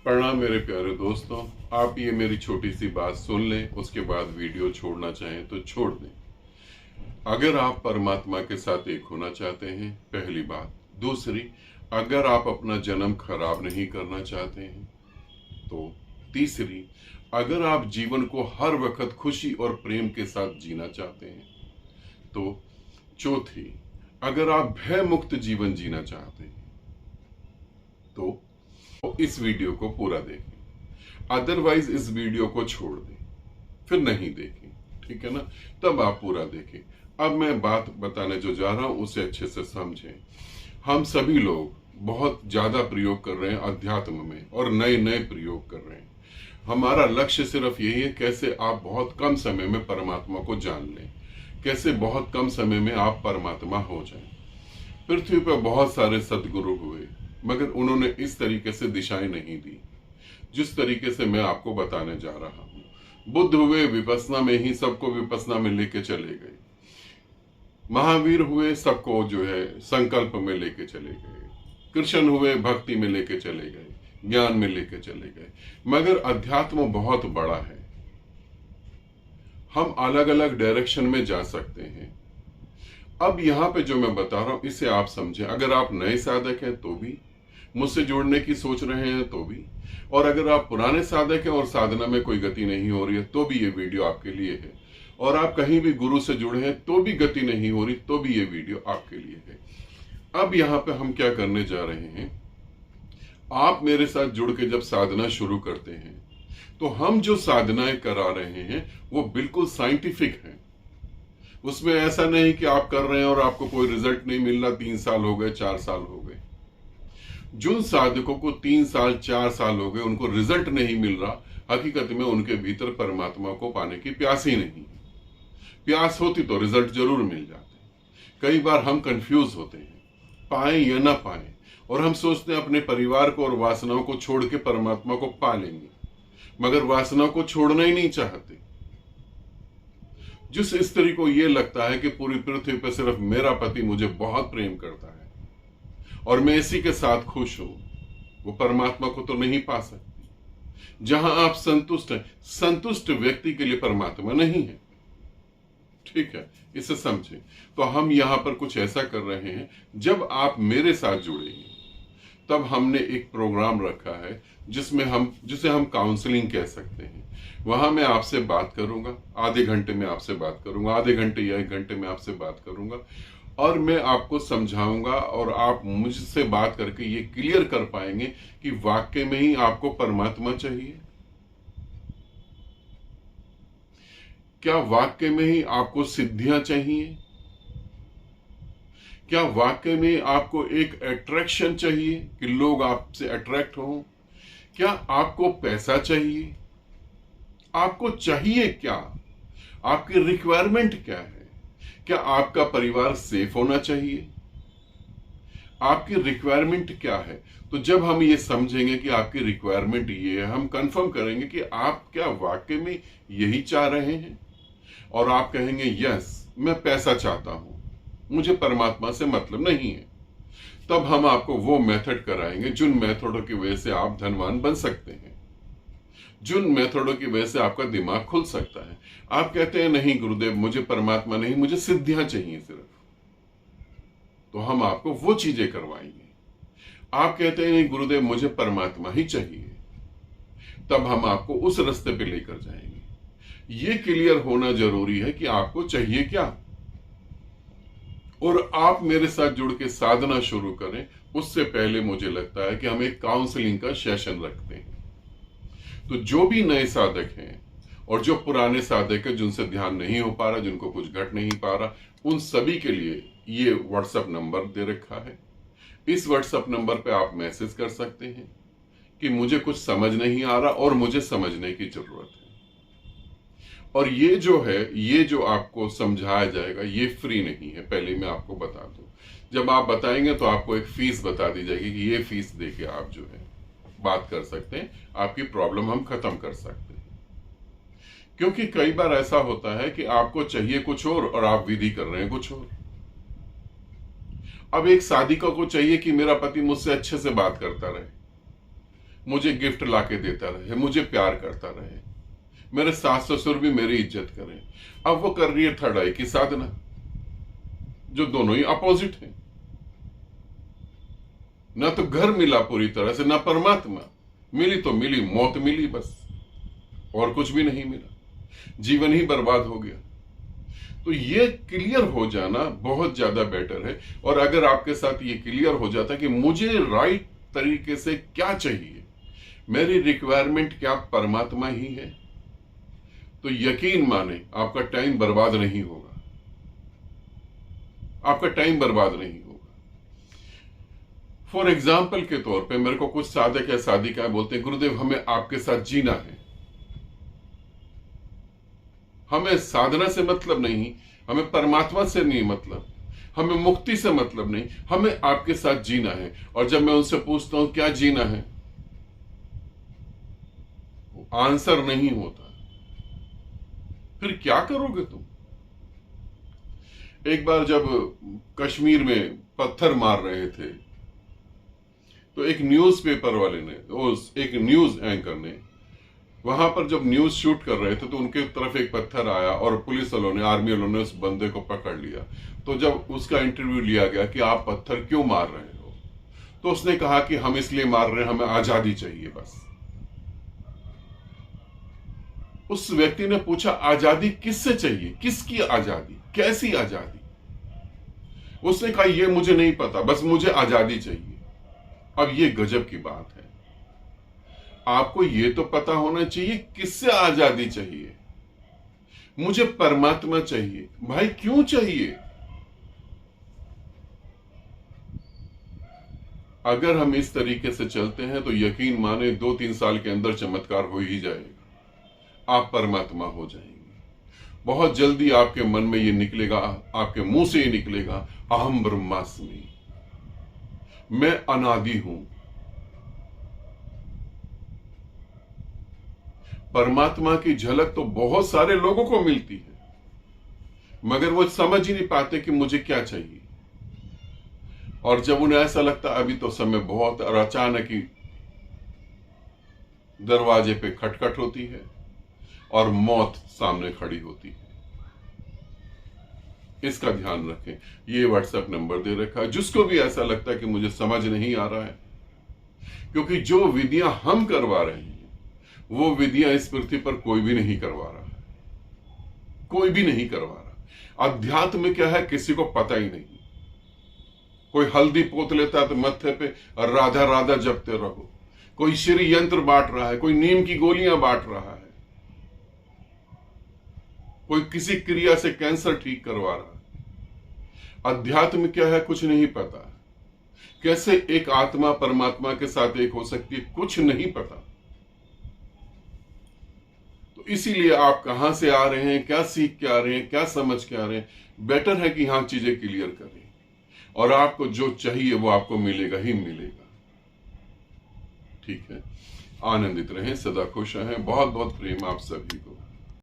प्रणाम मेरे प्यारे दोस्तों। आप ये मेरी छोटी सी बात सुन लें, उसके बाद वीडियो छोड़ना चाहें तो छोड़ दें। अगर आप परमात्मा के साथ एक होना चाहते हैं, पहली बात। दूसरी, अगर आप अपना जन्म खराब नहीं करना चाहते हैं तो। तीसरी, अगर आप जीवन को हर वक्त खुशी और प्रेम के साथ जीना चाहते हैं तो। चौथी, अगर आप भय मुक्त जीवन जीना चाहते हैं तो इस वीडियो को पूरा देखें। अदरवाइज इस वीडियो को छोड़ दें, फिर नहीं देखें, ठीक है ना। तब आप पूरा देखें। अब मैं बात बताने जो जा रहा हूं उसे अच्छे से समझें। हम सभी लोग बहुत ज्यादा प्रयोग कर रहे हैं अध्यात्म में और नए नए प्रयोग कर रहे हैं। हमारा लक्ष्य सिर्फ यही है, कैसे आप बहुत कम समय में परमात्मा को जान लें, कैसे बहुत कम समय में आप परमात्मा हो जाएं। पृथ्वी पर बहुत सारे सदगुरु हुए, मगर उन्होंने इस तरीके से दिशाएं नहीं दी जिस तरीके से मैं आपको बताने जा रहा हूं। बुद्ध हुए, विपස්සना में ही सबको विपස්සना में लेके चले गए। महावीर हुए, सबको जो है संकल्प में लेके चले गए। कृष्ण हुए, भक्ति में लेके चले गए, ज्ञान में लेके चले गए। मगर अध्यात्म बहुत बड़ा है, हम अलग अलग डायरेक्शन में जा सकते हैं। अब यहां पे जो मैं बता रहा हूं इसे आप समझें। अगर आप नए साधक हैं तो भी, मुझसे जुड़ने की सोच रहे हैं तो भी, और अगर आप पुराने साधक हैं और साधना में कोई गति नहीं हो रही है तो भी ये वीडियो आपके लिए है। और आप कहीं भी गुरु से जुड़े हैं तो भी गति नहीं हो रही तो भी ये वीडियो आपके लिए है। अब यहां पे हम क्या करने जा रहे हैं, आप मेरे साथ जुड़ के जब साधना शुरू करते हैं तो हम जो साधनाएं करा रहे हैं वो बिल्कुल साइंटिफिक है। उसमें ऐसा नहीं कि आप कर रहे हैं और आपको कोई रिजल्ट नहीं मिल रहा, 3 साल हो गए, 4 साल हो गए। जिन साधकों को 3 साल 4 साल हो गए उनको रिजल्ट नहीं मिल रहा, हकीकत में उनके भीतर परमात्मा को पाने की प्यास ही नहीं है। प्यास होती तो रिजल्ट जरूर मिल जाते। कई बार हम कंफ्यूज होते हैं, पाए या ना पाए, और हम सोचते हैं अपने परिवार को और वासनाओं को छोड़ के परमात्मा को पा लेंगे, मगर वासनाओं को छोड़ना ही नहीं चाहते। जिस स्त्री को यह लगता है कि पूरी पृथ्वी पर सिर्फ मेरा पति मुझे बहुत प्रेम करता है और मैं इसी के साथ खुश हूं, वो परमात्मा को तो नहीं पा सकती। जहां आप संतुष्ट हैं, संतुष्ट व्यक्ति के लिए परमात्मा नहीं है, ठीक है, इसे समझें। तो हम यहां पर कुछ ऐसा कर रहे हैं, जब आप मेरे साथ जुड़ेंगे तब हमने एक प्रोग्राम रखा है जिसे हम काउंसलिंग कह सकते हैं। वहां मैं आपसे बात करूंगा, आधे घंटे में आपसे बात करूंगा, आधे घंटे या 1 घंटे में आपसे बात करूंगा, और मैं आपको समझाऊंगा और आप मुझसे बात करके ये क्लियर कर पाएंगे कि वाकई में ही आपको परमात्मा चाहिए, क्या वाकई में ही आपको सिद्धियां चाहिए, क्या वाकई में आपको एक अट्रैक्शन चाहिए कि लोग आपसे अट्रैक्ट हों, क्या आपको पैसा चाहिए, आपको चाहिए क्या, आपकी रिक्वायरमेंट क्या है, क्या आपका परिवार सेफ होना चाहिए, आपकी रिक्वायरमेंट क्या है। तो जब हम ये समझेंगे कि आपकी रिक्वायरमेंट ये है, हम कंफर्म करेंगे कि आप क्या वाकई में यही चाह रहे हैं, और आप कहेंगे यस मैं पैसा चाहता हूं, मुझे परमात्मा से मतलब नहीं है। तब हम आपको वो मेथड कराएंगे जिन मेथडों की वजह से आप धनवान बन सकते हैं, जिन मेथडों की वजह से आपका दिमाग खुल सकता है। आप कहते हैं नहीं गुरुदेव मुझे परमात्मा नहीं, मुझे सिद्धियां चाहिए सिर्फ, तो हम आपको वो चीजें करवाएंगे। आप कहते हैं नहीं गुरुदेव मुझे परमात्मा ही चाहिए, तब हम आपको उस रास्ते पे लेकर जाएंगे। ये क्लियर होना जरूरी है कि आपको चाहिए क्या, और आप मेरे साथ जुड़ के साधना शुरू करें उससे पहले मुझे लगता है कि हम एक काउंसलिंग का सेशन रखते हैं। तो जो भी नए साधक हैं और जो पुराने साधक हैं जिनसे ध्यान नहीं हो पा रहा, जिनको कुछ घट नहीं पा रहा, उन सभी के लिए ये व्हाट्सएप नंबर दे रखा है। इस व्हाट्सएप नंबर पे आप मैसेज कर सकते हैं कि मुझे कुछ समझ नहीं आ रहा और मुझे समझने की जरूरत है। और ये जो आपको समझाया जाएगा ये फ्री नहीं है, पहले मैं आपको बता दूं। जब आप बताएंगे तो आपको एक फीस बता दी जाएगी कि ये फीस देके आप जो है बात कर सकते हैं, आपकी प्रॉब्लम हम खत्म कर सकते हैं। क्योंकि कई बार ऐसा होता है कि आपको चाहिए कुछ और आप विधि कर रहे हैं कुछ और। अब एक साधिका को चाहिए कि मेरा पति मुझसे अच्छे से बात करता रहे, मुझे गिफ्ट लाके देता रहे, मुझे प्यार करता रहे, मेरे सास ससुर भी मेरी इज्जत करें। अब वो कर रही है थर्ड आई की साधना, जो दोनों ही अपोजिट हैं। ना तो घर मिला पूरी तरह से, ना परमात्मा मिली, तो मिली मौत मिली बस, और कुछ भी नहीं मिला, जीवन ही बर्बाद हो गया। तो ये क्लियर हो जाना बहुत ज्यादा बेटर है। और अगर आपके साथ ये क्लियर हो जाता कि मुझे राइट तरीके से क्या चाहिए, मेरी रिक्वायरमेंट क्या परमात्मा ही है, तो यकीन माने आपका टाइम बर्बाद नहीं होगा, आपका टाइम बर्बाद नहीं होगा। फॉर एग्जाम्पल के तौर पे मेरे को कुछ साधक या साधिकाएं बोलते हैं, गुरुदेव हमें आपके साथ जीना है, हमें साधना से मतलब नहीं, हमें परमात्मा से नहीं मतलब, हमें मुक्ति से मतलब नहीं, हमें आपके साथ जीना है। और जब मैं उनसे पूछता हूं क्या जीना है, आंसर नहीं होता। फिर क्या करोगे तुम? एक बार जब कश्मीर में पत्थर मार रहे थे, तो एक न्यूज़पेपर वाले ने, एक न्यूज एंकर ने वहां पर जब न्यूज शूट कर रहे थे, तो उनके तरफ एक पत्थर आया और पुलिस वालों ने, आर्मी वालों ने उस बंदे को पकड़ लिया। तो जब उसका इंटरव्यू लिया गया कि आप पत्थर क्यों मार रहे हो, तो उसने कहा कि हम इसलिए मार रहे हैं, हमें आजादी चाहिए बस। उस व्यक्ति ने पूछा आजादी किससे चाहिए, किसकी आजादी, कैसी आजादी? उसने कहा ये मुझे नहीं पता, बस मुझे आजादी चाहिए। अब ये गजब की बात है। आपको ये तो पता होना चाहिए किससे आजादी चाहिए। मुझे परमात्मा चाहिए। भाई क्यों चाहिए? अगर हम इस तरीके से चलते हैं तो यकीन माने 2-3 साल के अंदर चमत्कार हो ही जाएगा, आप परमात्मा हो जाएंगे। बहुत जल्दी आपके मन में ये निकलेगा, आपके मुंह से ये निकलेगा, अहम ब्रह्मास्मि, मैं अनादि हूं। परमात्मा की झलक तो बहुत सारे लोगों को मिलती है, मगर वो समझ ही नहीं पाते कि मुझे क्या चाहिए। और जब उन्हें ऐसा लगता अभी तो समय बहुत, और अचानक ही दरवाजे पे खटखट होती है और मौत सामने खड़ी होती है। इसका ध्यान रखें। ये व्हाट्सएप नंबर दे रखा है, जिसको भी ऐसा लगता है कि मुझे समझ नहीं आ रहा है, क्योंकि जो विधियां हम करवा रहे हैं वो विधियां इस पृथ्वी पर कोई भी नहीं करवा रहा है, कोई भी नहीं करवा रहा। अध्यात्म क्या है किसी को पता ही नहीं। कोई हल्दी पोत लेता है तो मत्थे पे राधा राधा जपते रहो, कोई श्री यंत्र बांट रहा है, कोई नीम की गोलियां बांट रहा है, कोई किसी क्रिया से कैंसर ठीक करवा रहा है। अध्यात्म क्या है कुछ नहीं पता। कैसे एक आत्मा परमात्मा के साथ एक हो सकती है, कुछ नहीं पता। तो इसीलिए आप कहां से आ रहे हैं, क्या सीख के आ रहे हैं, क्या समझ के आ रहे हैं, बेटर है कि यहां चीजें क्लियर करें, और आपको जो चाहिए वो आपको मिलेगा ही मिलेगा। ठीक है, आनंदित रहें, सदा खुश रहें। बहुत बहुत प्रेम आप सभी को।